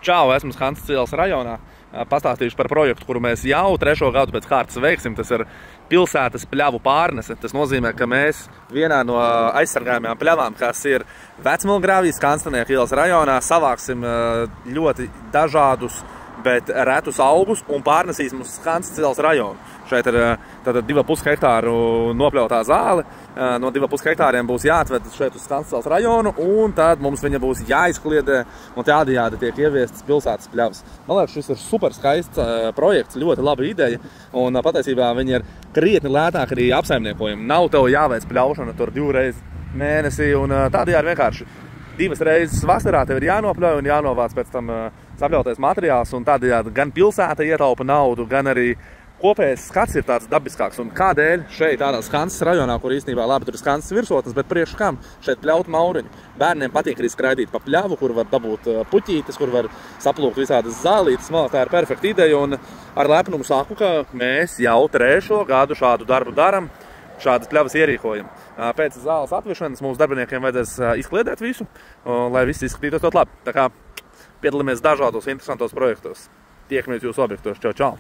Čau, esmu Hanses ielas rajonā. Pastāstīšu par projektu, kuru mēs jau 3. gadu pēc kārtas veiksim. Tas ir pilsētas pļavu pārnese. Tas nozīmē, ka mēs vienā no aizsargājumajām pļavām, kas ir Vecmilgrāvijas Kanstanieku ielas rajonā, savāksim ļoti dažādus, bet retus augus un pārnesīsim uz Hanses ielas rajonu. Šeit ir tātad 2,5 hektāru nopļautā zāle. No 2,5 hektāriem būs jāatved šeit uz Hanses ielas rajonu, un tad mums viņa būs jāizkliedē, un tādējādi tiek ieviestas pilsētas pļavas. Man liekas, šis ir super skaists projekts, ļoti laba ideja, un patiesībā viņi ir krietni lētāk arī apsaimniekojumi. Nav tev jāveic pļaušana tur 2 reizes mēnesī, un tādējādi vienkārši 2 reizes vasarā tev ir jānopļauj un jānovāc pēc tam sapļautais materiāls, un tādējādi gan pilsēta ietaupa naudu, gan arī kopējais skats ir tāds dabiskāks. Un kādēļ šeit tādās Hanses rajonā, kur īstenībā labi tur ir Hanses virsotnes, bet priekš kam šeit pļaut mauriņu? Bērniem patīk arī skraidīt pa pļavu, kur var dabūt puķītes, kur var saplūkt visādas zālītes. Man tā ir perfekta ideja, un ar lepnumu saku, ka mēs jau 3. gadu šādu darbu daram, šādas pļavas ierīkojam. Pēc zāles atvešanas mūsu darbiniekiem vajadzēs izkliedēt visu, lai viss izskatītos ļoti labi. Tā kā piedalāmies dažādos interesantos projektos. Tiekamies jūsu objektos. Čau, čau!